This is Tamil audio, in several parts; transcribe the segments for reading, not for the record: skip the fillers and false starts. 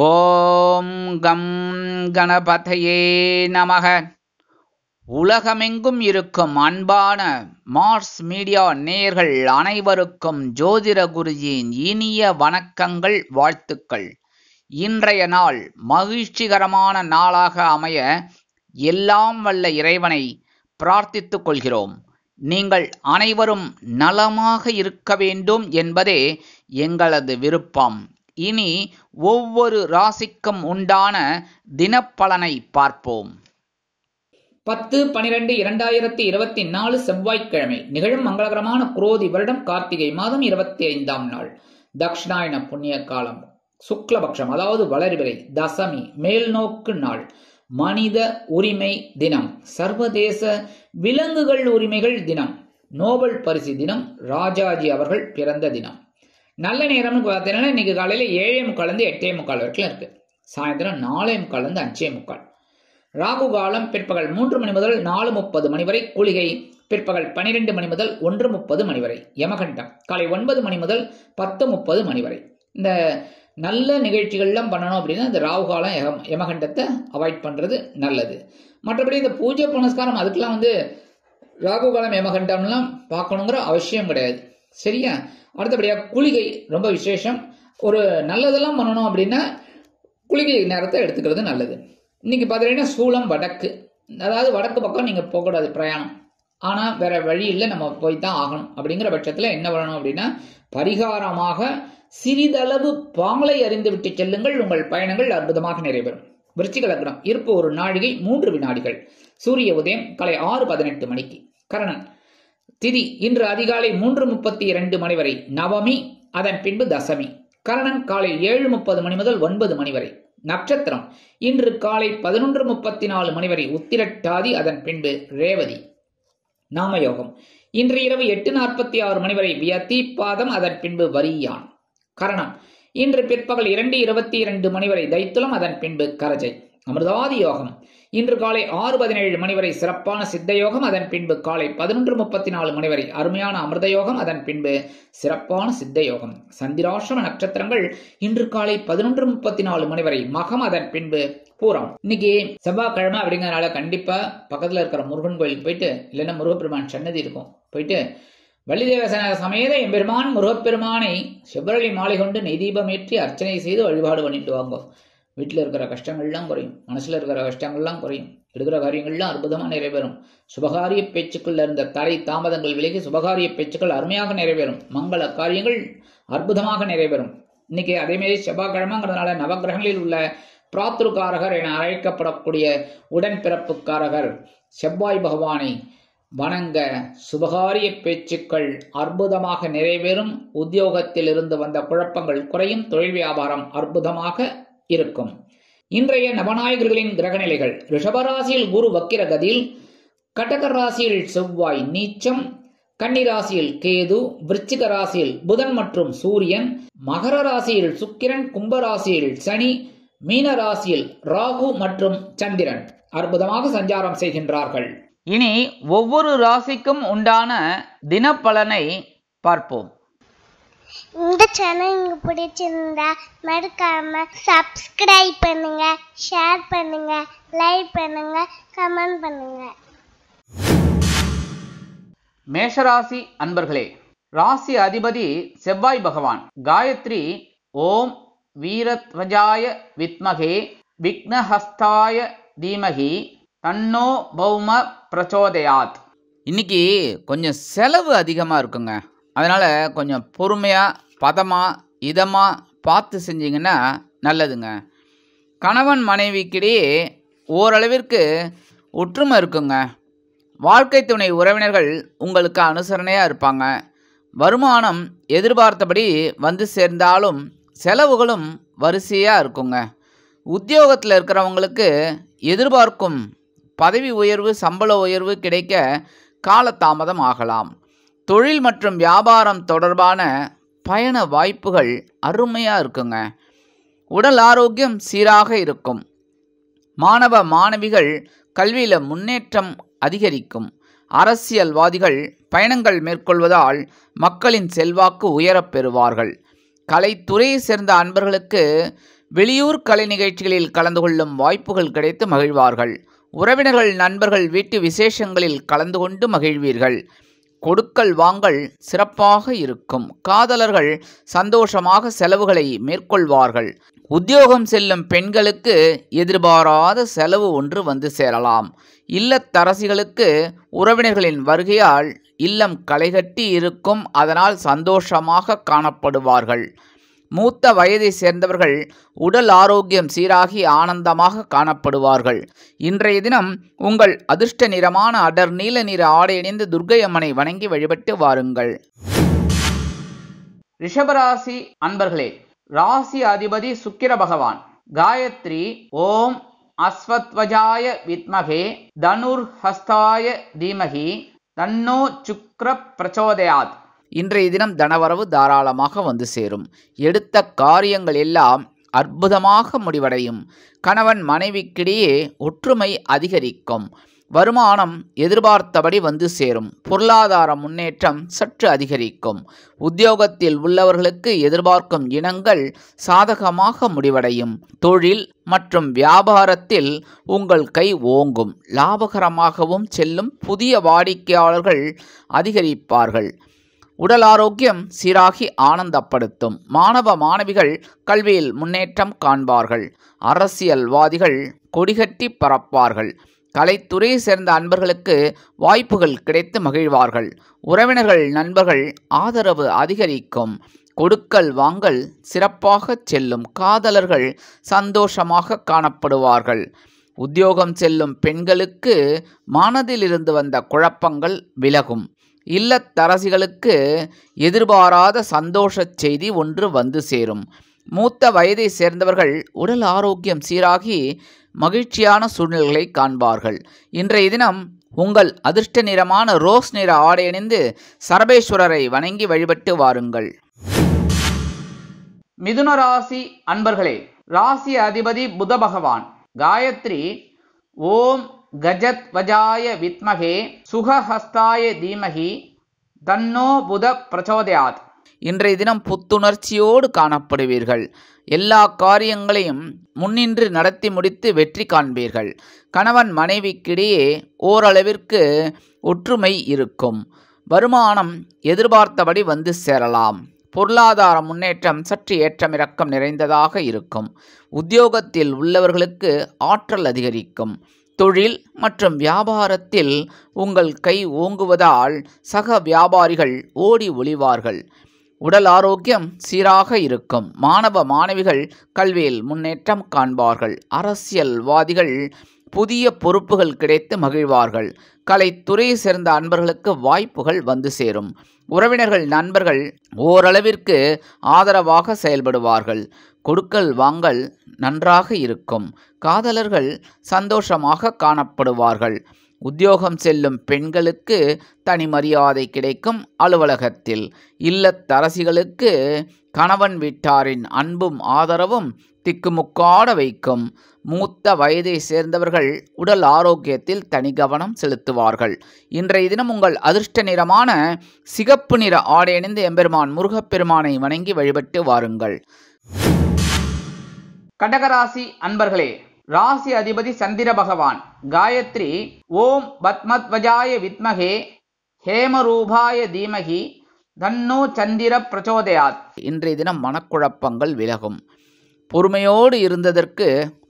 ஓம் கம் கணபதையே நமக. உலகமெங்கும் இருக்கும் அன்பான மார்ஸ் மீடியா நேயர்கள் அனைவருக்கும் ஜோதிட குருஜியின் இனிய வணக்கங்கள், வாழ்த்துக்கள். இன்றைய நாள் மகிழ்ச்சிகரமான நாளாக அமைய எல்லாம் வல்ல இறைவனை பிரார்த்தித்துக் கொள்கிறோம். நீங்கள் அனைவரும் நலமாக இருக்க வேண்டும் என்பதே எங்களது விருப்பம். இனி ஒவ்வொரு ராசிக்கும் உண்டான தினப்பலனை பார்ப்போம். 10/12/2024 செவ்வாய்க்கிழமை நிகழும் மங்களகரமான குரோதி வருடம் கார்த்திகை மாதம் 25ஆம் நாள், தக்ஷணாயன புண்ணிய காலம், சுக்லபக்ஷம், அதாவது வளர்பிறை, தசமி, மேல்நோக்கு நாள், மனித உரிமை தினம், சர்வதேச விலங்குகள் உரிமைகள் தினம், நோபல் பரிசு தினம், ராஜாஜி அவர்கள் பிறந்த தினம். நல்ல நேரம்னு பார்த்தீங்கன்னா இன்னைக்கு காலையில 7:45 8:45 வரைக்கும் இருக்கு. சாயந்தரம் 4:45 5:45. ராகு காலம் பிற்பகல் 3 மணி முதல் 4:30 மணி வரை. குளிகை பிற்பகல் 12 மணி முதல் 1:30 மணி வரை. யமகண்டம் காலை 9 மணி முதல் 10:30 மணி வரை. இந்த நல்ல நிகழ்ச்சிகள்லாம் பண்ணணும் அப்படின்னா இந்த ராகு காலம் யமகண்டத்தை அவாய்ட் பண்றது நல்லது. மற்றபடி இந்த பூஜை புனஸ்காரம் அதுக்கெல்லாம் ராகு காலம் யமகண்டம்லாம் பார்க்கணுங்கிற அவசியம் கிடையாது. சரியா? அடுத்தபடியாக குளிகை ரொம்ப விசேஷம். ஒரு நல்லதெல்லாம் பண்ணணும் அப்படின்னா குளிகை நேரத்தை எடுத்துக்கிறது நல்லது. இன்னைக்கு பார்த்தீங்கன்னா சூளம் வடக்கு, அதாவது வடக்கு பக்கம் நீங்கள் போகக்கூடாது பிரயாணம். ஆனால் வேற வழி இல்லை, நம்ம போய் தான் ஆகணும். அப்படிங்கிற பட்சத்தில் என்ன பண்ணணும் அப்படின்னா பரிகாரமாக சிறிதளவு பாலை அறிந்து விட்டு செல்லுங்கள். உங்கள் பயணங்கள் அற்புதமாக நிறைவேறும். விருச்சிக லக்னம், இருப்பு 1 நாழிகை 3 வினாடிகள். சூரிய உதயம் காலை 6:18 மணிக்கு. கரணன் திதி இன்று அதிகாலை 3:32 மணி வரை. நவமி, அதன் பின்பு தசமி. கரணன் காலை 7:30 மணி முதல் 9 மணி வரை. நட்சத்திரம் இன்று காலை 11:34 மணி வரை உத்திரட்டாதி, அதன் பின்பு ரேவதி. நாமயோகம் இன்று இரவு 8:46 மணி வரை வியதிபாதம், அதன் பின்பு வரியான். கரணம் இன்று பிற்பகல் 2:22 மணி வரை தைத்துலம், அதன் பின்பு கரஜை. அமிர்தாதி யோகம் இன்று காலை 6:17 மணி வரை சிறப்பான சித்த யோகம், அதன் பின்பு காலை 11:34 மணி வரை அருமையான அமிர்த யோகம், அதன் பின்பு சிறப்பான சித்த யோகம். சந்திராசிரம நட்சத்திரங்கள் இன்று காலை 11:34 மணி வரை மகம், அதன் பின்பு பூரம். இன்னைக்கு செவ்வாய்க்கிழமை அப்படிங்கிறதுனால கண்டிப்பா பக்கத்துல இருக்கிற முருகன் கோயிலுக்கு போயிட்டு, இல்லைன்னா முருகப்பெருமான் சன்னதி இருக்கும், போயிட்டு வள்ளிதேவ சமேத எம்பெருமான் முருகப்பெருமானை செவ்வரளி மாலை கொண்டு நெய்தீபம் ஏற்றி அர்ச்சனை செய்து வழிபாடு பண்ணிட்டு வாங்க. வீட்டில் இருக்கிற கஷ்டங்கள்லாம் குறையும், மனசுல இருக்கிற கஷ்டங்கள்லாம் குறையும், எடுக்கிற காரியங்கள்லாம் அற்புதமாக நிறைவேறும். சுபகாரிய பேச்சுக்கள் இருந்த தடை தாமதங்கள் விலகி சுபகாரிய பேச்சுக்கள் அருமையாக நிறைவேறும். மங்கள காரியங்கள் அற்புதமாக நிறைவேறும். இன்னைக்கு அதேமாரி செவ்வாய்க்கிழமைங்கிறதுனால நவகிரகங்களில் உள்ள பிராத்ருக்காரகர் என அழைக்கப்படக்கூடிய உடன்பிறப்புக்காரகர் செவ்வாய் பகவானை வணங்க சுபகாரிய பேச்சுக்கள் அற்புதமாக நிறைவேறும். உத்தியோகத்தில் இருந்து வந்த குழப்பங்கள் குறையும். தொழில் வியாபாரம் அற்புதமாக இருக்கும். இன்றைய நவநாயகர்களின் கிரகநிலைகள்: ரிஷபராசியில் குரு வக்கிர கதியில், கடக ராசியில் செவ்வாய் நீச்சம், கன்னி ராசியில் கேது, விருச்சிக ராசியில் புதன் மற்றும் சூரியன், மகர ராசியில் சுக்கிரன், கும்பராசியில் சனி, மீன ராசியில் ராகு மற்றும் சந்திரன் அற்புதமாக சஞ்சாரம் செய்கின்றார்கள். இனி ஒவ்வொரு ராசிக்கும் உண்டான தினப்பலனை பார்ப்போம். இந்த சேனல் உங்களுக்கு பிடிச்சிருந்தா மறக்காம சப்ஸ்கிரைப் பண்ணுங்க, ஷேர் பண்ணுங்க, லைக் பண்ணுங்க, கமெண்ட் பண்ணுங்க. மேஷராசி அன்பர்களே, ராசி அதிபதி செவ்வாய் பகவான். காயத்ரி ஓம் வீரத்வஜாய வித்மகே விக்னஹஸ்தாய தீமகி தன்னோ பௌம பிரச்சோதயாத். இன்னைக்கு கொஞ்சம் செலவு அதிகமாக இருக்குங்க. அதனால் கொஞ்சம் பொறுமையாக பதமாக இதமாக பார்த்து செஞ்சிங்கன்னா நல்லதுங்க. கணவன் மனைவிக்கிடையே ஓரளவிற்கு ஒற்றுமை இருக்குங்க. வாழ்க்கை துணை உறவினர்கள் உங்களுக்கு அனுசரணையாக இருப்பாங்க. வருமானம் எதிர்பார்த்தபடி வந்து சேர்ந்தாலும் செலவுகளும் வரிசையாக இருக்குங்க. உத்தியோகத்தில் இருக்கிறவங்களுக்கு எதிர்பார்க்கும் பதவி உயர்வு, சம்பள உயர்வு கிடைக்க காலதாமதம் ஆகலாம். தொழில் மற்றும் வியாபாரம் தொடர்பான பயண வாய்ப்புகள் அருமையாக இருக்குங்க. உடல் ஆரோக்கியம் சீராக இருக்கும். மாணவ மாணவிகள் கல்வியில் முன்னேற்றம் அதிகரிக்கும். அரசியல்வாதிகள் பயணங்கள் மேற்கொள்வதால் மக்களின் செல்வாக்கு உயரப் பெறுவார்கள். கலைத்துறையை சேர்ந்த அன்பர்களுக்கு வெளியூர் கலை நிகழ்ச்சிகளில் கலந்து கொள்ளும் வாய்ப்புகள் கிடைத்து மகிழ்வார்கள். உறவினர்கள் நண்பர்கள் வீட்டு விசேஷங்களில் கலந்து கொண்டு மகிழ்வீர்கள். கொடுக்கல் வாங்கல் சிறப்பாக இருக்கும். காதலர்கள் சந்தோஷமாக செலவுகளை மேற்கொள்வார்கள். உத்தியோகம் செல்லும் பெண்களுக்கு எதிர்பாராத செலவு ஒன்று வந்து சேரலாம். இல்லத்தரசிகளுக்கு உறவினர்களின் வருகையால் இல்லம் களைகட்டி இருக்கும். அதனால் சந்தோஷமாக காணப்படுவார்கள். மூத்த வயதை சேர்ந்தவர்கள் உடல் ஆரோக்கியம் சீராகி ஆனந்தமாக காணப்படுவார்கள். இன்றைய தினம் உங்கள் அதிர்ஷ்ட நிறமான அடர் நீல நிற ஆடை அணிந்து துர்க்கை அம்மனை வணங்கி வழிபட்டு வாருங்கள். ரிஷபராசி அன்பர்களே, ராசி அதிபதி சுக்கிர பகவான். காயத்ரி ஓம் அஸ்வத்வஜாய வித்மகே தனுர்ஹஸ்தாய தீமகி தன்னோ சுக்ர பிரச்சோதயாத். இன்றைய தினம் தனவரவு தாராளமாக வந்து சேரும். எடுத்த காரியங்கள் எல்லாம் அற்புதமாக முடிவடையும். கணவன் மனைவிக்கிடையே ஒற்றுமை அதிகரிக்கும். வருமானம் எதிர்பார்த்தபடி வந்து சேரும். பொருளாதார முன்னேற்றம் சற்று அதிகரிக்கும். உத்தியோகத்தில் உள்ளவர்களுக்கு எதிர்பார்க்கும் இனங்கள் சாதகமாக முடிவடையும். தொழில் மற்றும் வியாபாரத்தில் உங்கள் கை ஓங்கும். லாபகரமாகவும் செல்லும். புதிய வாடிக்கையாளர்கள் அதிகரிப்பார்கள். உடல் ஆரோக்கியம் சீராகி ஆனந்தப்படுத்தும். மாணவ மாணவிகள் கல்வியில் முன்னேற்றம் காண்பார்கள். அரசியல்வாதிகள் கொடிகட்டி பறப்பார்கள். கலைத்துறையை சேர்ந்த அன்பர்களுக்கு வாய்ப்புகள் கிடைத்து மகிழ்வார்கள். உறவினர்கள் நண்பர்கள் ஆதரவு அதிகரிக்கும். கொடுக்கல் வாங்கல் சிறப்பாக செல்லும். காதலர்கள் சந்தோஷமாக காணப்படுவார்கள். உத்தியோகம் செல்லும் பெண்களுக்கு மனதிலிருந்து வந்த குழப்பங்கள் விலகும். இல்லத்தரசிகளுக்கு எதிர்பாராத சந்தோஷ செய்தி ஒன்று வந்து சேரும். மூத்த வயதை சேர்ந்தவர்கள் உடல் ஆரோக்கியம் சீராகி மகிழ்ச்சியான சூழ்நிலைகளை காண்பார்கள். இன்றைய தினம் உங்கள் அதிர்ஷ்ட நிறமான ரோஸ் நிற ஆடை அணிந்து சரபேஸ்வரரை வணங்கி வழிபட்டு வாருங்கள். மிதுன ராசி அன்பர்களே, ராசி அதிபதி புத பகவான். காயத்ரி ஓம் கஜத்வஜாய வித்மகே சுகஹஸ்தாய தீமகி தன்னோ புத பிரச்சோதயாத். இன்றைய தினம் புத்துணர்ச்சியோடு காணப்படுவீர்கள். எல்லா காரியங்களையும் முன்னின்று நடத்தி முடித்து வெற்றி காண்பீர்கள். கணவன் மனைவிக்கிடையே ஓரளவிற்கு ஒற்றுமை இருக்கும். வருமானம் எதிர்பார்த்தபடி வந்து சேரலாம். பொருளாதார முன்னேற்றம் சற்று ஏற்றமிறக்கம் நிறைந்ததாக இருக்கும். உத்தியோகத்தில் உள்ளவர்களுக்கு ஆற்றல் அதிகரிக்கும். தொழில் மற்றும் வியாபாரத்தில் உங்கள் கை ஓங்குவதால் சக வியாபாரிகள் ஓடி ஒளிவார்கள். உடல் ஆரோக்கியம் சீராக இருக்கும். மாணவ மாணவிகள் கல்வியில் முன்னேற்றம் காண்பார்கள். அரசியல்வாதிகள் புதிய பொறுப்புகள் கிடைத்து மகிழ்வார்கள். கலைத்துறையை சேர்ந்த அன்பர்களுக்கு வாய்ப்புகள் வந்து சேரும். உறவினர்கள் நண்பர்கள் ஓரளவிற்கு ஆதரவாக செயல்படுவார்கள். கொடுக்கல் வாங்கல் நன்றாக இருக்கும். காதலர்கள் சந்தோஷமாக காணப்படுவார்கள். உத்தியோகம் செல்லும் பெண்களுக்கு தனி மரியாதை கிடைக்கும். அலுவலகத்தில் இல்லத்தரசிகளுக்கு கணவன் வீட்டாரின் அன்பும் ஆதரவும் திக்குமுக்காட வைக்கும். மூத்த வயதை சேர்ந்தவர்கள் உடல் ஆரோக்கியத்தில் தனி கவனம் செலுத்துவார்கள். இன்றைய தினம் உங்கள் அதிர்ஷ்ட நிறமான சிகப்பு நிற ஆடை அணிந்து எம்பெருமான் முருகப்பெருமானை வணங்கி வழிபட்டு வாருங்கள். கடகராசி அன்பர்களே, ராசி அதிபதி சந்திர பகவான். காயத்ரி ஓம் பத்மத்வஜாய வித்மகே ஹேமரூபாய தீமகி தன்னோ சந்திர பிரச்சோதயாத். இன்றைய தினம் மனக்குழப்பங்கள் விலகும். பொறுமையோடு இருந்ததற்கு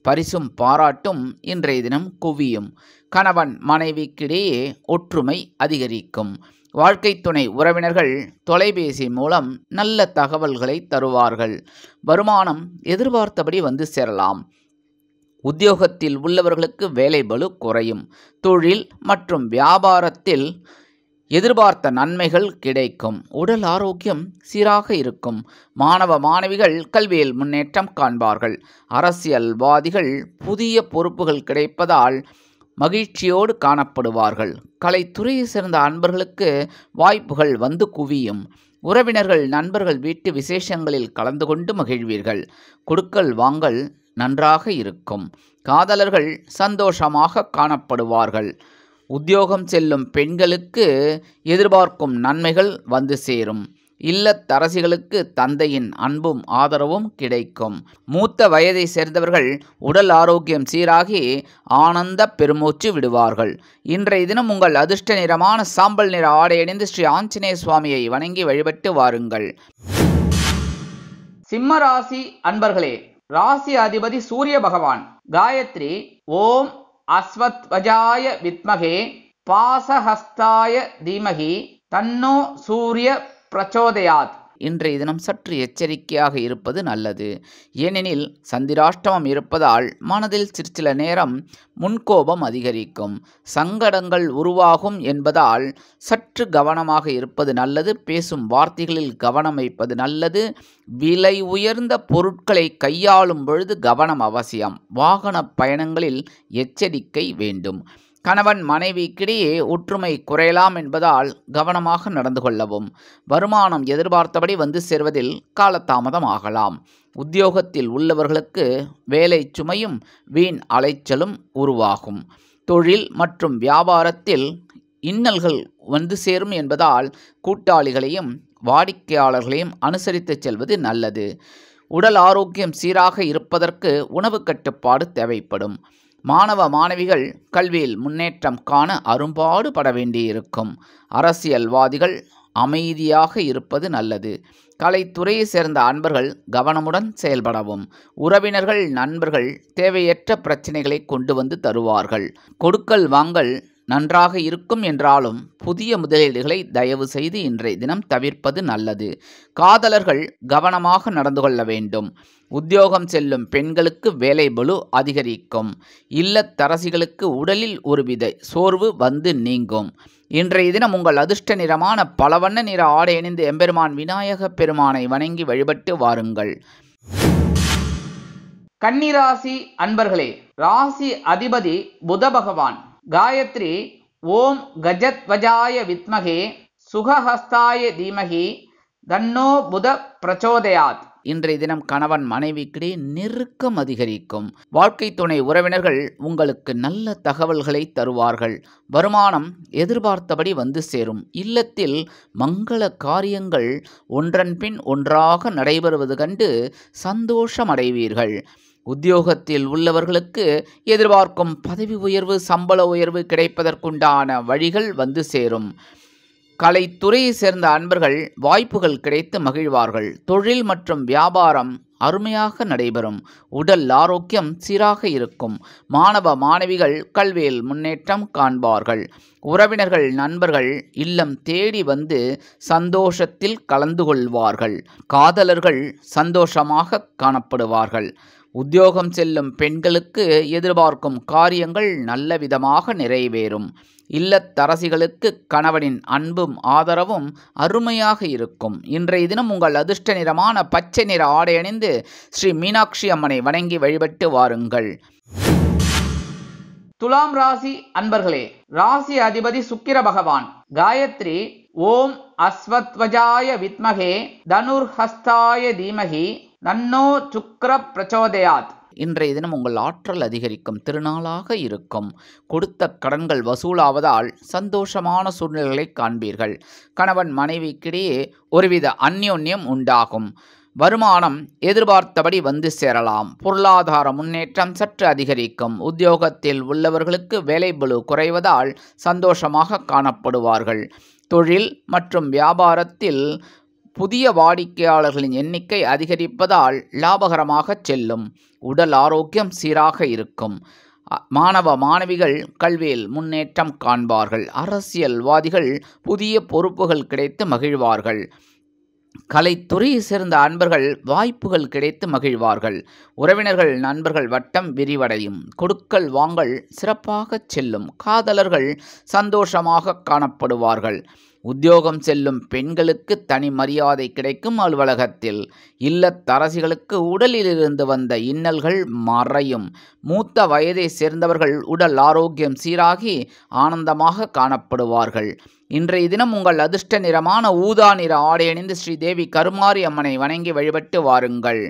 பரிசும் பாராட்டும் இன்றைய தினம் குவியும். கணவன் மனைவிக்கிடையே ஒற்றுமை அதிகரிக்கும். வாழ்க்கை துணை உறவினர்கள் தொலைபேசி மூலம் நல்ல தகவல்களை தருவார்கள். வருமானம் எதிர்பார்த்தபடி வந்து சேரலாம். உத்தியோகத்தில் உள்ளவர்களுக்கு வேலை பளு குறையும். தொழில் மற்றும் வியாபாரத்தில் எதிர்பார்த்த நன்மைகள் கிடைக்கும். உடல் ஆரோக்கியம் சீராக இருக்கும். மாணவ மாணவிகள் கல்வியில் முன்னேற்றம் காண்பார்கள். அரசியல்வாதிகள் புதிய பொறுப்புகள் கிடைப்பதால் மகிழ்ச்சியோடு காணப்படுவார்கள். கலைத்துறையை சேர்ந்த அன்பர்களுக்கு வாய்ப்புகள் வந்து குவியும். உறவினர்கள் நண்பர்கள் வீட்டு விசேஷங்களில் கலந்து கொண்டு மகிழ்வீர்கள். கொடுக்கல் வாங்கல் நன்றாக இருக்கும். காதலர்கள் சந்தோஷமாக காணப்படுவார்கள். உத்தியோகம் செல்லும் பெண்களுக்கு எதிர்பார்க்கும் நன்மைகள் வந்து சேரும். இல்லத்தரசிகளுக்கு தந்தையின் அன்பும் ஆதரவும் கிடைக்கும். மூத்த வயதை சேர்ந்தவர்கள் உடல் ஆரோக்கியம் சீராகி ஆனந்த பெருமூச்சு விடுவார்கள். இன்றைய தினம் உங்கள் அதிர்ஷ்ட நிறமான சாம்பல் நிற ஆடை அணிந்து ஸ்ரீ ஆஞ்சநேய சுவாமியை வணங்கி வழிபட்டு வாருங்கள். சிம்ம ராசி அன்பர்களே, ராசி அதிபதி சூரிய பகவான். காயத்ரி ஓம் அஸ்வத்வஜாய வித்மகே பாசஹஸ்தாய தீமகி தன்னோ சூரிய பிரச்சோதயாத். இன்றைய தினம் சற்று எச்சரிக்கையாக இருப்பது நல்லது. ஏனெனில் சந்திராஷ்டமம் இருப்பதால் மனதில் சிற்சில நேரம் முன்கோபம் அதிகரிக்கும், சங்கடங்கள் உருவாகும் என்பதால் சற்று கவனமாக இருப்பது நல்லது. பேசும் வார்த்தைகளில் கவனம் வைப்பது நல்லது. விலை உயர்ந்த பொருட்களை கையாளும் பொழுது கவனம் அவசியம். வாகன பயணங்களில் எச்சரிக்கை வேண்டும். கணவன் மனைவிக்கிடையே ஒற்றுமை குறையலாம் என்பதால் கவனமாக நடந்து கொள்ளவும். வருமானம் எதிர்பார்த்தபடி வந்து சேர்வதில் காலதாமதம் ஆகலாம். உத்தியோகத்தில் உள்ளவர்களுக்கு வேலை சுமையும் வீண் அலைச்சலும் உருவாகும். தொழில் மற்றும் வியாபாரத்தில் இன்னல்கள் வந்து சேரும் என்பதால் கூட்டாளிகளையும் வாடிக்கையாளர்களையும் அனுசரித்து செல்வது நல்லது. உடல் ஆரோக்கியம் சீராக இருப்பதற்கு உணவு கட்டுப்பாடு தேவைப்படும். மாணவ மாணவிகள் கல்வியில் முன்னேற்றம் காண அரும்பாடு பட வேண்டியிருக்கும். அரசியல்வாதிகள் அமைதியாக இருப்பது நல்லது. கலைத்துறையை சேர்ந்த அன்பர்கள் கவனமுடன் செயல்படவும். உறவினர்கள் நண்பர்கள் தேவையற்ற பிரச்சனைகளை கொண்டு வந்து தருவார்கள். கொடுக்கல் வாங்கல் நன்றாக இருக்கும் என்றாலும் புதிய முதலீடுகளை தயவு செய்து இன்றைய தினம் தவிர்ப்பது நல்லது. காதலர்கள் கவனமாக நடந்து கொள்ள வேண்டும். உத்தியோகம் செல்லும் பெண்களுக்கு வேலை பளு அதிகரிக்கும். இல்லத்தரசிகளுக்கு உடலில் ஒருவித சோர்வு வந்து நீங்கும். இன்றைய தினம் உங்கள் அதிர்ஷ்ட நிறமான பலவண்ண நிற ஆடை அணிந்து எம்பெருமான் விநாயக பெருமானை வணங்கி வழிபட்டு வாருங்கள். கன்னிராசி அன்பர்களே, ராசி அதிபதி புத பகவான். காயத்ரி ஓம் கஜத்வஜாய வித்மகே சுகஹஸ்தாய தீமகி தன்னோ புத பிரச்சோதயாத். இன்றைய தினம் கணவன் மனைவிக்கிடையே நெருக்கம் அதிகரிக்கும். வாழ்க்கை துணை உறவினர்கள் உங்களுக்கு நல்ல தகவல்களை தருவார்கள். வருமானம் எதிர்பார்த்தபடி வந்து சேரும். இல்லத்தில் மங்கள காரியங்கள் ஒன்றன் பின் ஒன்றாக நடைபெறுவது கண்டு சந்தோஷம் அடைவீர்கள். உத்தியோகத்தில் உள்ளவர்களுக்கு எதிர்பார்க்கும் பதவி உயர்வு சம்பள உயர்வு கிடைப்பதற்குண்டான வழிகள் வந்து சேரும். கலைத்துறையை சேர்ந்த அன்பர்கள் வாய்ப்புகள் கிடைத்து மகிழ்வார்கள். தொழில் மற்றும் வியாபாரம் அருமையாக நடைபெறும். உடல் ஆரோக்கியம் சீராக இருக்கும். மாணவ மாணவிகள் கல்வியில் முன்னேற்றம் காண்பார்கள். உறவினர்கள் நண்பர்கள் இல்லம் தேடி வந்து சந்தோஷத்தில் கலந்து கொள்வார்கள். காதலர்கள் சந்தோஷமாக காணப்படுவார்கள். உத்தியோகம் செல்லும் பெண்களுக்கு எதிர்பார்க்கும் காரியங்கள் நல்ல விதமாக நிறைவேறும். இல்லத்தரசிகளுக்கு கணவனின் அன்பும் ஆதரவும் அருமையாக இருக்கும். இன்றைய தினம் உங்கள் அதிர்ஷ்ட நிறமான பச்சை நிற ஆடை அணிந்து ஸ்ரீ மீனாட்சி அம்மனை வணங்கி வழிபட்டு வாருங்கள். துலாம் ராசி அன்பர்களே, ராசி அதிபதி சுக்கிர பகவான். காயத்ரி ஓம் அஸ்வத்வஜாய வித்மகே தனுர்ஹஸ்தாய தீமகி தன்னோ சுக்கிர பிரச்சோதயாத். இன்றைய தினம் உங்கள் ஆற்றல் அதிகரிக்கும் திருநாளாக இருக்கும். கொடுத்த கடன்கள் வசூலாவதால் சந்தோஷமான சூழ்நிலைகளை காண்பீர்கள். கணவன் மனைவிக்கிடையே ஒருவித அந்யோன்யம் உண்டாகும். வருமானம் எதிர்பார்த்தபடி வந்து சேரலாம். பொருளாதார முன்னேற்றம் சற்று அதிகரிக்கும். உத்தியோகத்தில் உள்ளவர்களுக்கு வேலை பளு குறைவதால் சந்தோஷமாக காணப்படுவார்கள். தொழில் மற்றும் வியாபாரத்தில் புதிய வாடிக்கையாளர்களின் எண்ணிக்கை அதிகரிப்பதால் லாபகரமாக செல்லும். உடல் ஆரோக்கியம் சீராக இருக்கும். மாணவ மாணவிகள் கல்வியில் முன்னேற்றம் காண்பார்கள். அரசியல்வாதிகள் புதிய பொறுப்புகள் கிடைத்து மகிழ்வார்கள். கலைத்துறையை சேர்ந்த அன்பர்கள் வாய்ப்புகள் கிடைத்து மகிழ்வார்கள். உறவினர்கள் நண்பர்கள் வட்டம் விரிவடையும். கொடுக்கல் வாங்கல் சிறப்பாக செல்லும். காதலர்கள் சந்தோஷமாக காணப்படுவார்கள். உத்தியோகம் செல்லும் பெண்களுக்கு தனி மரியாதை கிடைக்கும். அலுவலகத்தில் இல்லத்தரசிகளுக்கு உடலிலிருந்து வந்த இன்னல்கள் மறையும். மூத்த வயதை சேர்ந்தவர்கள் உடல் ஆரோக்கியம் சீராகி ஆனந்தமாக காணப்படுவார்கள். இன்றைய தினம் உங்கள் அதிர்ஷ்ட நிறமான ஊதா நிற ஆடை அணிந்து ஸ்ரீதேவி கருமாரி அம்மனை வணங்கி வழிபட்டு வாருங்கள்.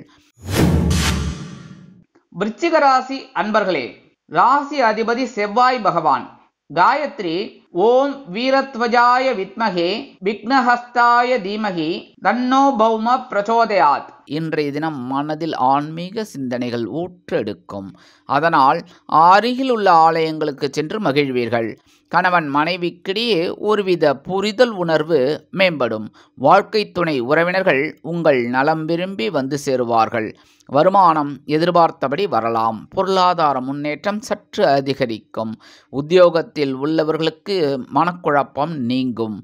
விருச்சிக ராசி அன்பர்களே, ராசி அதிபதி செவ்வாய் பகவான். காயத்ரி ஓம் வீரத்வஜாய வித்மகே விக்னஹஸ்தாய தீமகி தன்னோ பௌம பிரச்சோதயாத். இன்றைய தினம் மனதில் ஆன்மீக சிந்தனைகள் ஊற்றெடுக்கும். அதனால் அருகில் உள்ள ஆலயங்களுக்கு சென்று மகிழ்வீர்கள். கணவன் மனைவிக்கிடையே ஒருவித புரிதல் உணர்வு மேம்படும். வாழ்க்கை துணை உறவினர்கள் உங்கள் நலம் விரும்பி வந்து சேருவார்கள். வருமானம் எதிர்பார்த்தபடி வரலாம். பொருளாதார முன்னேற்றம் சற்று அதிகரிக்கும். உத்தியோகத்தில் உள்ளவர்களுக்கு மனக்குழப்பம் நீங்கும்.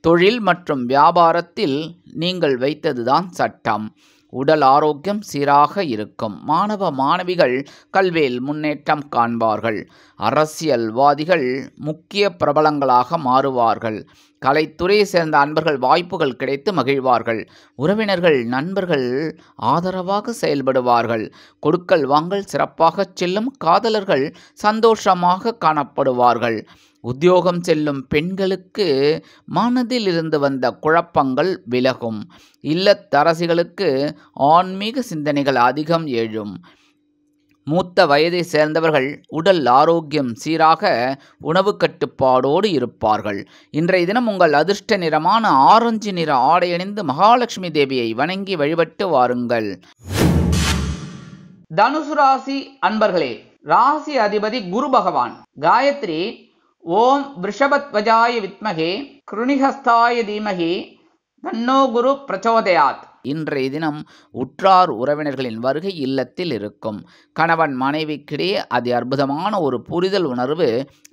தொழில் மற்றும் வியாபாரத்தில் நீங்கள் வைத்ததுதான் சட்டம். உடல் ஆரோக்கியம் சீராக இருக்கும். மாணவ மாணவிகள் கல்வியில் முன்னேற்றம் காண்பார்கள். அரசியல்வாதிகள் முக்கிய பிரபலங்களாக மாறுவார்கள். கலைத்துறையை சேர்ந்த அன்பர்கள் வாய்ப்புகள் கிடைத்து மகிழ்வார்கள். உறவினர்கள் நண்பர்கள் ஆதரவாக செயல்படுவார்கள். கொடுக்கல் வாங்கல் சிறப்பாக செல்லும். காதலர்கள் சந்தோஷமாக காணப்படுவார்கள். உத்தியோகம் செல்லும் பெண்களுக்கு மனதில் இருந்து வந்த குழப்பங்கள் விலகும். இல்லத்தரசிகளுக்கு ஆன்மீக சிந்தனைகள் அதிகம் எழும். மூத்த வயதை சேர்ந்தவர்கள் உடல் ஆரோக்கியம் சீராக உணவு கட்டுப்பாடோடு இருப்பார்கள். இன்றைய தினம் உங்கள் அதிர்ஷ்ட நிறமான ஆரஞ்சு நிற ஆடை அணிந்து மகாலட்சுமி தேவியை வணங்கி வழிபட்டு வாருங்கள். தனுசு ராசி அன்பர்களே, ராசி அதிபதி குரு பகவான். காயத்ரி ஓம் ரிஷபத்வஜாய வித்மகே கிருணிஹஸ்தாய தீமகி தன்னோ குரு பிரச்சோதயாத். இன்றைய தினம் உற்றார் உறவினர்களின் வருகை இல்லத்தில் இருக்கும். கணவன் மனைவிக்கிடையே அதி அற்புதமான ஒரு புரிதல் உணர்வு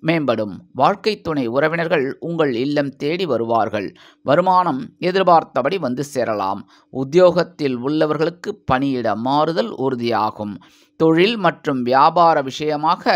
மேம்படும். வாழ்க்கை துணை உறவினர்கள் உங்கள் இல்லம் தேடி வருவார்கள். வருமானம் எதிர்பார்த்தபடி வந்து சேரலாம். உத்தியோகத்தில் உள்ளவர்களுக்கு பணியிட மாறுதல் உறுதியாகும். தொழில் மற்றும் வியாபார விஷயமாக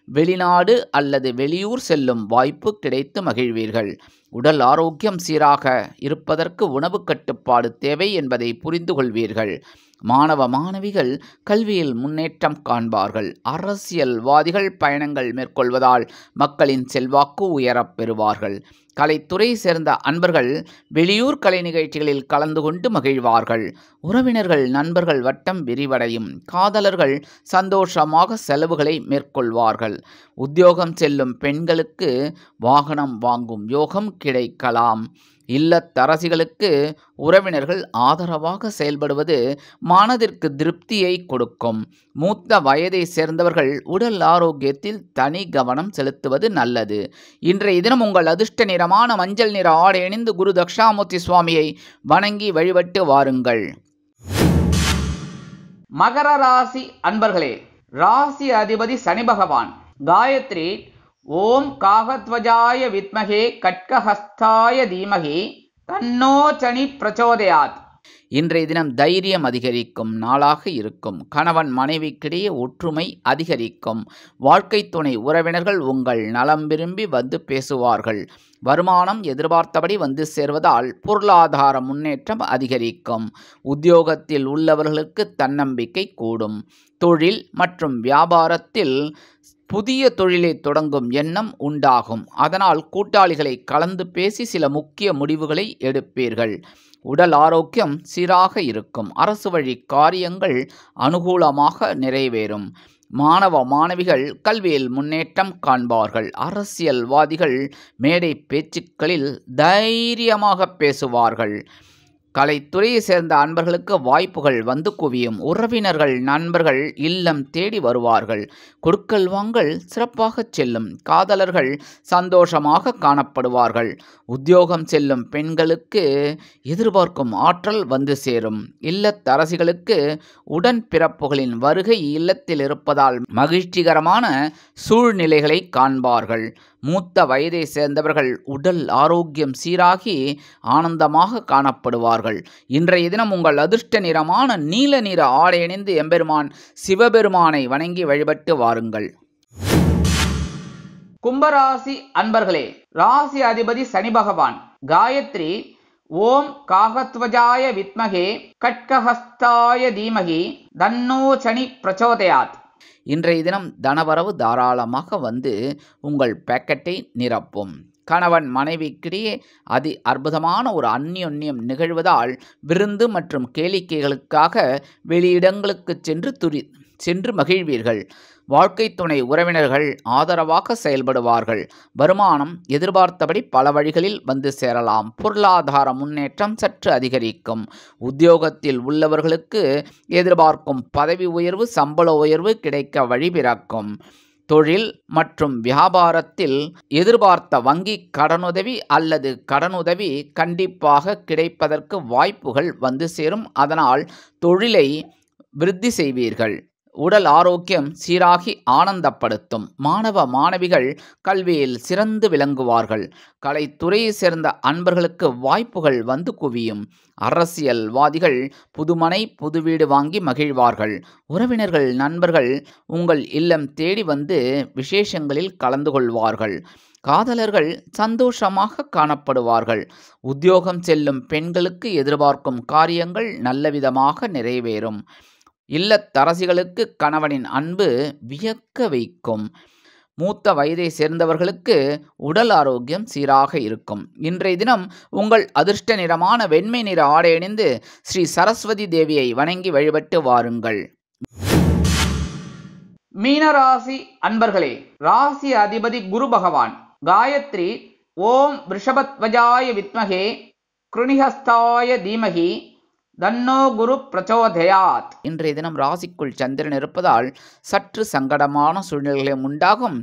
வெளிநாடு அல்லது வெளியூர் செல்லும் வாய்ப்பு கிடைத்து மகிழ்வீர்கள். உடல் ஆரோக்கியம் சீராக இருப்பதற்கு உணவு கட்டுப்பாடு தேவை என்பதை புரிந்து கொள்வீர்கள். மாணவ மாணவிகள் கல்வியில் முன்னேற்றம் காண்பார்கள். அரசியல்வாதிகள் பயணங்கள் மேற்கொள்வதால் மக்களின் செல்வாக்கு உயரப் பெறுவார்கள். கலைத்துறை சேர்ந்த அன்பர்கள் வெளியூர் கலை நிகழ்ச்சிகளில் கலந்து கொண்டு மகிழ்வார்கள். உறவினர்கள் நண்பர்கள் வட்டம் விரிவடையும். காதலர்கள் சந்தோஷமாக செலவுகளை மேற்கொள்வார்கள். உத்தியோகம் செல்லும் பெண்களுக்கு வாகனம் வாங்கும் யோகம் கிடைக்கலாம். இல்லத்தரசிகளுக்கு உறவினர்கள் ஆதரவாக செயல்படுவது மனதிற்கு திருப்தியை கொடுக்கும். மூத்த வயதை சேர்ந்தவர்கள் உடல் ஆரோக்கியத்தில் தனி கவனம் செலுத்துவது நல்லது. இன்றைய தினம் உங்கள் அதிர்ஷ்ட நிறமான மஞ்சள் நிற ஆடை அணிந்து குரு தட்சிணாமூர்த்தி சுவாமியை வணங்கி வழிபட்டு வாருங்கள். மகர ராசி அன்பர்களே, ராசி அதிபதி சனி பகவான். காயத்ரி ஓம் காகத்வஜாய வித்மகே கட்கஹஸ்தாய தீமகி தன்னோ சனி பிரச்சோதயாத். இன்றைய தினம் தைரியம் அதிகரிக்கும் நாளாக இருக்கும். கணவன் மனைவிக்கிடையே ஒற்றுமை அதிகரிக்கும். வாழ்க்கை துணை உறவினர்கள் உங்கள் நலம் விரும்பி வந்து பேசுவார்கள். வருமானம் எதிர்பார்த்தபடி வந்து சேர்வதால் பொருளாதார முன்னேற்றம் அதிகரிக்கும். உத்தியோகத்தில் உள்ளவர்களுக்கு தன்னம்பிக்கை கூடும். தொழில் மற்றும் வியாபாரத்தில் புதிய தொழிலை தொடங்கும் எண்ணம் உண்டாகும். அதனால் கூட்டாளிகளை கலந்து பேசி சில முக்கிய முடிவுகளை எடுப்பீர்கள். உடல் ஆரோக்கியம் சீராக இருக்கும். அரசு வழி காரியங்கள் அனுகூலமாக நிறைவேறும். மாணவ மாணவிகள் கல்வியில் முன்னேற்றம் காண்பார்கள். அரசியல்வாதிகள் மேடை பேச்சுக்களில் தைரியமாக பேசுவார்கள். கலைத்துறையை சேர்ந்த அன்பர்களுக்கு வாய்ப்புகள் வந்து குவியும். உறவினர்கள் நண்பர்கள் இல்லம் தேடி வருவார்கள். கொடுக்கல் வாங்கல் சிறப்பாக செல்லும். காதலர்கள் சந்தோஷமாக காணப்படுவார்கள். உத்தியோகம் செல்லும் பெண்களுக்கு எதிர்பார்க்கும் ஆற்றல் வந்து சேரும். இல்லத்தரசிகளுக்கு உடன்பிறப்புகளின் வருகை இல்லத்தில் இருப்பதால் மகிழ்ச்சிகரமான சூழ்நிலைகளை காண்பார்கள். மூத்த வயதை சேர்ந்தவர்கள் உடல் ஆரோக்கியம் சீராகி ஆனந்தமாக காணப்படுவார்கள். இன்றைய தினம் உங்கள் அதிர்ஷ்ட நிறமான நீல நிற ஆடை அணிந்து எம்பெருமான் சிவபெருமானை வணங்கி வழிபட்டு வாருங்கள். கும்பராசி அன்பர்களே, ராசி அதிபதி சனி பகவான். காயத்ரி ஓம் காகத்வஜாய வித்மகே கட்கஹஸ்தாய தீமகி தன்னோ சனி பிரச்சோதயாத். இன்றைய தினம் தனவரவு தாராளமாக வந்து உங்கள் பாக்கெட்டை நிரப்பும். கணவன் மனைவிக்கிடையே அதி அற்புதமான ஒரு அந்யோன்யம் நிகழ்வதால் விருந்து மற்றும் கேளிக்கைகளுக்காக வெளியிடங்களுக்கு சென்று மகிழ்வீர்கள். வாழ்க்கை துணை உறவினர்கள் ஆதரவாக செயல்படுவார்கள். வருமானம் எதிர்பார்த்தபடி பல வழிகளில் வந்து சேரலாம். பொருளாதார முன்னேற்றம் சற்று அதிகரிக்கும். உத்தியோகத்தில் உள்ளவர்களுக்கு எதிர்பார்க்கும் பதவி உயர்வு, சம்பள உயர்வு கிடைக்க வழி பிறக்கும். தொழில் மற்றும் வியாபாரத்தில் எதிர்பார்த்த வங்கி கடனுதவி அல்லது கடனுதவி கண்டிப்பாக கிடைப்பதற்கு வாய்ப்புகள் வந்து சேரும். அதனால் தொழிலை விருத்தி செய்வீர்கள். உடல் ஆரோக்கியம் சீராகி ஆனந்தப்படுத்தும். மாணவ மாணவிகள் கல்வியில் சிறந்து விளங்குவார்கள். கலைத்துறையை சேர்ந்த அன்பர்களுக்கு வாய்ப்புகள் வந்து குவியும். அரசியல்வாதிகள் புதுமனை புது வீடு வாங்கி மகிழ்வார்கள். உறவினர்கள் நண்பர்கள் உங்கள் இல்லம் தேடி வந்து விசேஷங்களில் கலந்து கொள்வார்கள். காதலர்கள் சந்தோஷமாக காணப்படுவார்கள். உத்தியோகம் செல்லும் பெண்களுக்கு எதிர்பார்க்கும் காரியங்கள் நல்லவிதமாக நிறைவேறும். இல்லத்தரசிகளுக்கு கணவனின் அன்பு வியக்க வைக்கும். மூத்த வயதை சேர்ந்தவர்களுக்கு உடல் ஆரோக்கியம் சீராக இருக்கும். இன்றைய தினம் உங்கள் அதிர்ஷ்ட நிறமான வெண்மை நிற ஆடை அணிந்து ஸ்ரீ சரஸ்வதி தேவியை வணங்கி வழிபட்டு வாருங்கள். மீனராசி அன்பர்களே, ராசி அதிபதி குரு பகவான். காயத்ரி ஓம் ரிஷபத்வஜாய வித்மகே கிருணிஹஸ்தாய தீமகி தன்னோ குரு பிரச்சோதயாத். இன்றைய தினம் ராசிக்குள் சந்திரன் இருப்பதால் சற்று சங்கடமான சூழ்நிலைகளும் உண்டாகும்,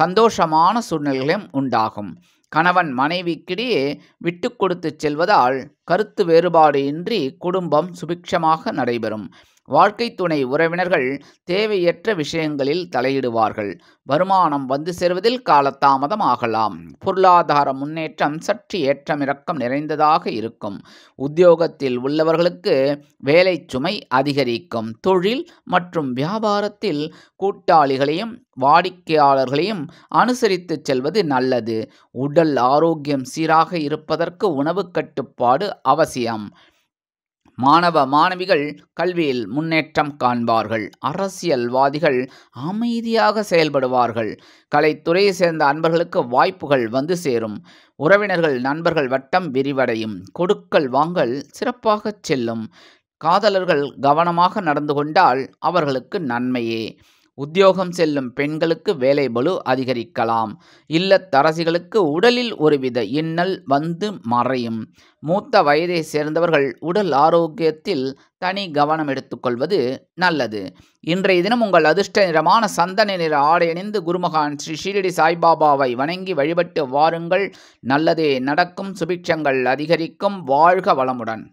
சந்தோஷமான சூழ்நிலைகளும் உண்டாகும். கணவன் மனைவிக்கிடையே விட்டு கொடுத்து செல்வதால் கருத்து வேறுபாடு இன்றி குடும்பம் சுபிக்ஷமாக நடைபெறும். வாழ்க்கை துணை உறவினர்கள் தேவையற்ற விஷயங்களில் தலையிடுவார்கள். வருமானம் வந்து சேருவதில் காலதாமதம் ஆகலாம். பொருளாதார முன்னேற்றம் சற்று ஏற்றமிறக்கம் நிறைந்ததாக இருக்கும். உத்தியோகத்தில் உள்ளவர்களுக்கு வேலை சுமை அதிகரிக்கும். தொழில் மற்றும் வியாபாரத்தில் கூட்டாளிகளையும் வாடிக்கையாளர்களையும் அனுசரித்து செல்வது நல்லது. உடல் ஆரோக்கியம் சீராக இருப்பதற்கு உணவு கட்டுப்பாடு அவசியம். மாணவ மாணவிகள் கல்வியில் முன்னேற்றம் காண்பார்கள். அரசியல்வாதிகள் அமைதியாக செயல்படுவார்கள். கலைத்துறையை சேர்ந்த அன்பர்களுக்கு வாய்ப்புகள் வந்து சேரும். உறவினர்கள் நண்பர்கள் வட்டம் விரிவடையும். கொடுக்கல் வாங்கல் சிறப்பாக செல்லும். காதலர்கள் கவனமாக நடந்து கொண்டால் அவர்களுக்கு நன்மையே. உத்தியோகம் செல்லும் பெண்களுக்கு வேலை பளு அதிகரிக்கலாம். இல்லத்தரசிகளுக்கு உடலில் ஒருவித இன்னல் வந்து மறையும். மூத்த வயதை சேர்ந்தவர்கள் உடல் ஆரோக்கியத்தில் தனி கவனம் எடுத்துக்கொள்வது நல்லது. இன்றைய தினம் உங்கள் அதிர்ஷ்ட நிறமான சந்தன நிற ஆடை அணிந்து குருமகான் ஸ்ரீ ஷீரடி சாய்பாபாவை வணங்கி வழிபட்டு வாருங்கள். நல்லதே நடக்கும். சுபிட்சங்கள் அதிகரிக்கும். வாழ்க வளமுடன்.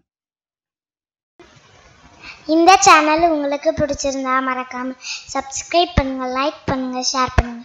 இந்த சேனல் உங்களுக்கு பிடிச்சிருந்தா மறக்காம சப்ஸ்கிரைப் பண்ணுங்க, லைக் பண்ணுங்க, ஷேர் பண்ணுங்க.